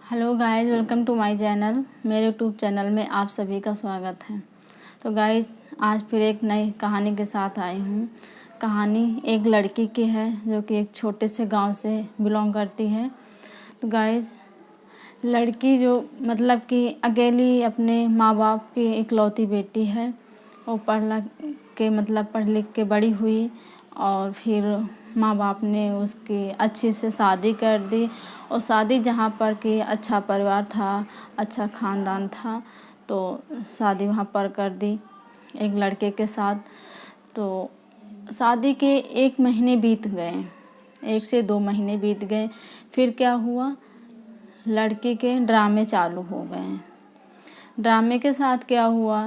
Hello guys, welcome to my channel. मेरे YouTube channel में आप सभी का स्वागत है। तो गाइस, आज फिर एक नई कहानी के साथ आई हूँ। कहानी एक लड़की की है जो कि एक छोटे से गांव से बिलोंग करती है। तो गाइस, लड़की जो मतलब कि अकेली अपने माँ बाप की इकलौती बेटी है। वो पढ़ लिख के बड़ी हुई और फिर माँ बाप ने उसकी अच्छी से शादी कर दी। और शादी जहाँ पर कि अच्छा परिवार था, अच्छा ख़ानदान था, तो शादी वहाँ पर कर दी एक लड़के के साथ। तो शादी के 1 महीने बीत गए, 1 से 2 महीने बीत गए। फिर क्या हुआ, लड़की के ड्रामे चालू हो गए। ड्रामे के साथ क्या हुआ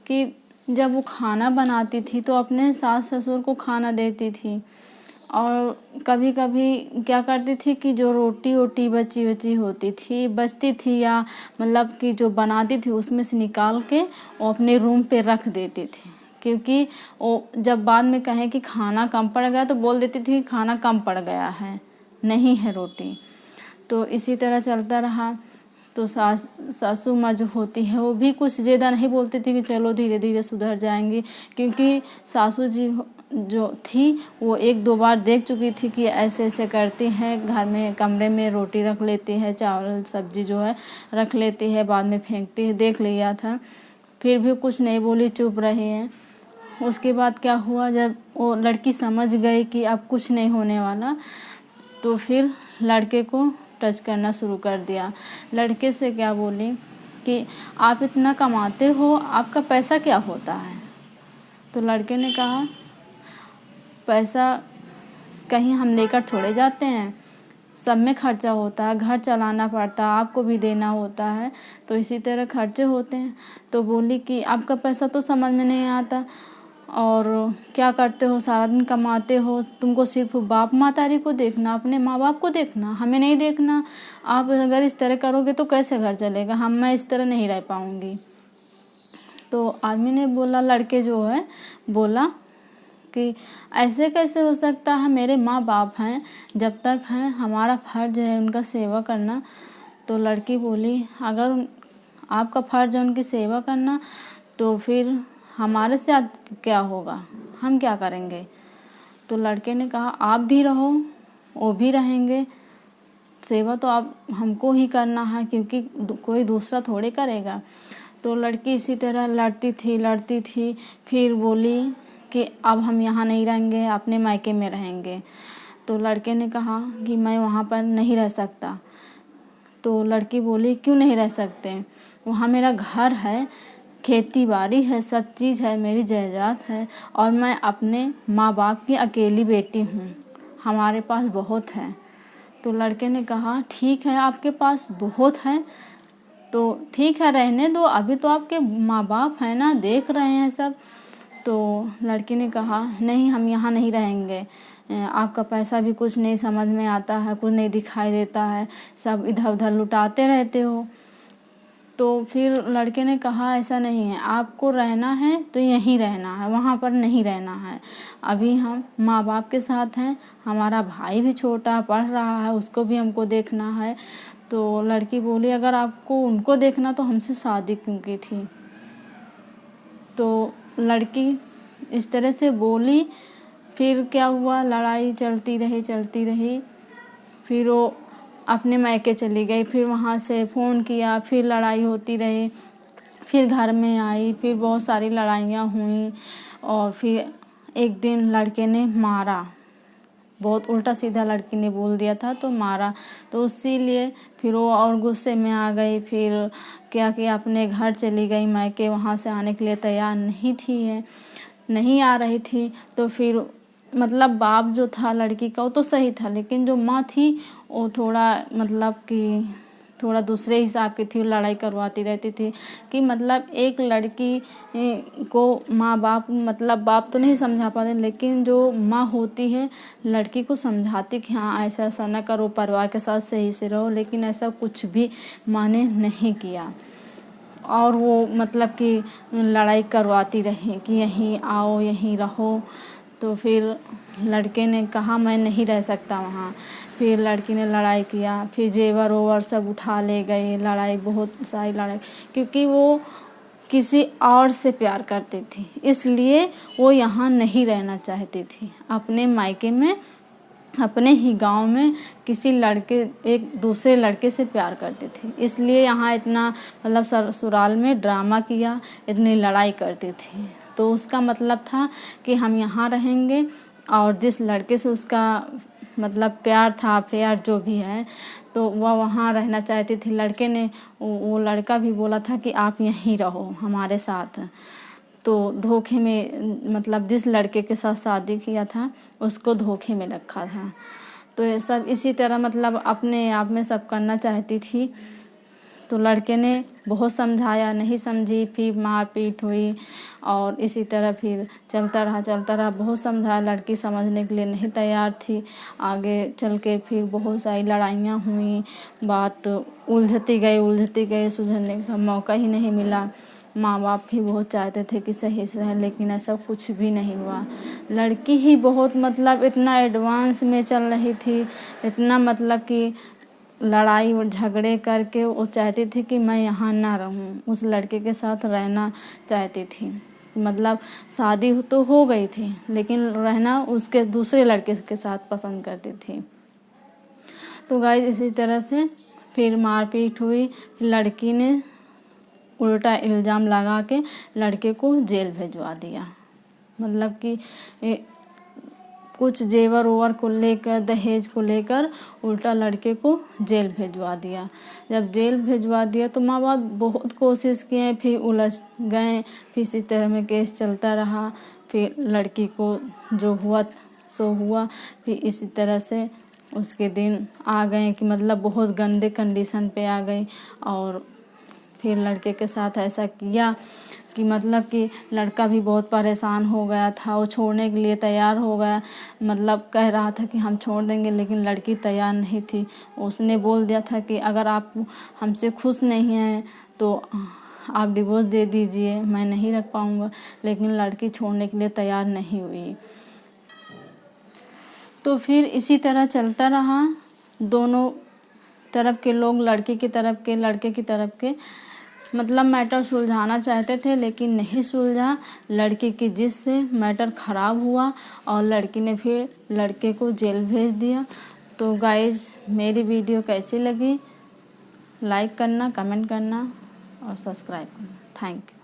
कि जब वो खाना बनाती थी तो अपने सास ससुर को खाना देती थी। और कभी कभी क्या करती थी कि जो रोटी वोटी बची बचती थी या मतलब कि जो बनाती थी उसमें से निकाल के वो अपने रूम पे रख देती थी। क्योंकि वो जब बाद में कहें कि खाना कम पड़ गया तो बोल देती थी खाना कम पड़ गया है, नहीं है रोटी। तो इसी तरह चलता रहा। तो सासू माँ जो होती है वो भी कुछ ज़्यादा नहीं बोलती थी कि चलो धीरे धीरे सुधर जाएंगी। क्योंकि सासू जी जो थी वो 1-2 बार देख चुकी थी कि ऐसे ऐसे करती हैं, घर में कमरे में रोटी रख लेती है, चावल सब्जी जो है रख लेती है, बाद में फेंकती है, देख लिया था। फिर भी कुछ नहीं बोली, चुप रही हैं। उसके बाद क्या हुआ, जब वो लड़की समझ गई कि अब कुछ नहीं होने वाला, तो फिर लड़के को टच करना शुरू कर दिया। लड़के से क्या बोली कि आप इतना कमाते हो, आपका पैसा क्या होता है। तो लड़के ने कहा पैसा कहीं हम लेकर थोड़े जाते हैं, सब में खर्चा होता है, घर चलाना पड़ता है, आपको भी देना होता है, तो इसी तरह खर्चे होते हैं। तो बोली कि आपका पैसा तो समझ में नहीं आता, और क्या करते हो, सारा दिन कमाते हो, तुमको सिर्फ बाप मातारी को देखना, अपने माँ बाप को देखना, हमें नहीं देखना। आप अगर इस तरह करोगे तो कैसे घर चलेगा, मैं इस तरह नहीं रह पाऊँगी। तो आदमी ने बोला, लड़के जो है बोला कि ऐसे कैसे हो सकता है, मेरे माँ बाप हैं, जब तक हैं हमारा फ़र्ज़ है उनका सेवा करना। तो लड़की बोली अगर आपका फ़र्ज़ है उनकी सेवा करना तो फिर हमारे साथ क्या होगा, हम क्या करेंगे। तो लड़के ने कहा आप भी रहो, वो भी रहेंगे, सेवा तो आप हमको ही करना है, क्योंकि कोई दूसरा थोड़े करेगा। तो लड़की इसी तरह लड़ती थी। फिर बोली कि अब हम यहाँ नहीं रहेंगे, अपने मायके में रहेंगे। तो लड़के ने कहा कि मैं वहाँ पर नहीं रह सकता। तो लड़की बोली क्यों नहीं रह सकते, वहाँ मेरा घर है, खेती बाड़ी है, सब चीज़ है, मेरी जायदाद है, और मैं अपने माँ बाप की अकेली बेटी हूँ, हमारे पास बहुत है। तो लड़के ने कहा ठीक है, आपके पास बहुत है तो ठीक है, रहने दो, अभी तो आपके माँ बाप हैं ना, देख रहे हैं सब। तो लड़की ने कहा नहीं, हम यहाँ नहीं रहेंगे, आपका पैसा भी कुछ नहीं समझ में आता है, कुछ नहीं दिखाई देता है, सब इधर उधर लुटाते रहते हो। तो फिर लड़के ने कहा ऐसा नहीं है, आपको रहना है तो यहीं रहना है, वहाँ पर नहीं रहना है। अभी हम माँ बाप के साथ हैं, हमारा भाई भी छोटा पढ़ रहा है, उसको भी हमको देखना है। तो लड़की बोली अगर आपको उनको देखना तो हमसे शादी क्यों की थी। तो लड़की इस तरह से बोली। फिर क्या हुआ, लड़ाई चलती रही। फिर वो अपने मायके चली गई, फिर वहाँ से फ़ोन किया, फिर लड़ाई होती रही, फिर घर में आई, फिर बहुत सारी लड़ाइयाँ हुई। और फिर एक दिन लड़के ने मारा, बहुत उल्टा सीधा लड़की ने बोल दिया था तो मारा। तो इसीलिए फिर वो और गुस्से में आ गई। फिर क्या किया, अपने घर चली गई मायके, वहाँ से आने के लिए तैयार नहीं आ रही थी। तो फिर मतलब बाप जो था लड़की का वो तो सही था, लेकिन जो माँ थी वो थोड़ा मतलब कि थोड़ा दूसरे हिसाब की थी, लड़ाई करवाती रहती थी कि मतलब एक लड़की को माँ बाप मतलब बाप तो नहीं समझा पाते, लेकिन जो माँ होती है लड़की को समझाती कि हाँ ऐसा ऐसा ना करो, परिवार के साथ सही से रहो। लेकिन ऐसा कुछ भी माँ ने नहीं किया, और वो मतलब कि लड़ाई करवाती रही कि यहीं आओ, यहीं रहो। तो फिर लड़के ने कहा मैं नहीं रह सकता वहाँ। फिर लड़की ने लड़ाई किया, फिर जेवर ओवर सब उठा ले गए, लड़ाई बहुत सारी लड़ाई, क्योंकि वो किसी और से प्यार करती थी, इसलिए वो यहाँ नहीं रहना चाहती थी। अपने मायके में, अपने ही गांव में किसी लड़के, एक दूसरे लड़के से प्यार करती थी, इसलिए यहाँ इतना मतलब ससुराल में ड्रामा किया, इतनी लड़ाई करती थी। तो उसका मतलब था कि हम यहाँ रहेंगे, और जिस लड़के से उसका मतलब प्यार था, प्यार जो भी है, तो वह वहाँ रहना चाहती थी। लड़के ने, वो लड़का भी बोला था कि आप यहीं रहो हमारे साथ। तो धोखे में, मतलब जिस लड़के के साथ शादी किया था उसको धोखे में रखा था। तो ये सब इसी तरह मतलब अपने आप में सब करना चाहती थी। तो लड़के ने बहुत समझाया, नहीं समझी, फिर मारपीट हुई, और इसी तरह फिर चलता रहा। बहुत समझाया, लड़की समझने के लिए नहीं तैयार थी। आगे चल के फिर बहुत सारी लड़ाइयाँ हुई, बात उलझती गई, सुलझने का मौका ही नहीं मिला। माँ बाप भी बहुत चाहते थे कि सही से रहे, लेकिन ऐसा कुछ भी नहीं हुआ। लड़की ही बहुत मतलब इतना एडवांस में चल रही थी, इतना मतलब कि लड़ाई और झगड़े करके वो चाहती थी कि मैं यहाँ ना रहूँ, उस लड़के के साथ रहना चाहती थी। मतलब शादी तो हो गई थी, लेकिन रहना उसके दूसरे लड़के के साथ पसंद करती थी। तो गाइस इसी तरह से फिर मारपीट हुई, लड़की ने उल्टा इल्ज़ाम लगा के लड़के को जेल भिजवा दिया। मतलब कि कुछ जेवर ओवर को लेकर, दहेज को लेकर उल्टा लड़के को जेल भिजवा दिया। जब जेल भिजवा दिया तो माँ बाप बहुत कोशिश किए, फिर उलझ गए, फिर इसी तरह में केस चलता रहा। फिर लड़की को जो हुआ सो हुआ। फिर इसी तरह से उसके दिन आ गए कि मतलब बहुत गंदे कंडीशन पे आ गई, और फिर लड़के के साथ ऐसा किया कि मतलब कि लड़का भी बहुत परेशान हो गया था। वो छोड़ने के लिए तैयार हो गया, मतलब कह रहा था कि हम छोड़ देंगे, लेकिन लड़की तैयार नहीं थी। उसने बोल दिया था कि अगर आप हमसे खुश नहीं हैं तो आप डिवोर्स दे दीजिए, मैं नहीं रख पाऊँगा। लेकिन लड़की छोड़ने के लिए तैयार नहीं हुई। तो फिर इसी तरह चलता रहा। दोनों तरफ के लोग, लड़की की तरफ के, लड़के की तरफ के, मतलब मैटर सुलझाना चाहते थे, लेकिन नहीं सुलझा। लड़की की जिद से मैटर ख़राब हुआ, और लड़की ने फिर लड़के को जेल भेज दिया। तो गाइज़ मेरी वीडियो कैसी लगी, लाइक करना, कमेंट करना और सब्सक्राइब करना। Thank you.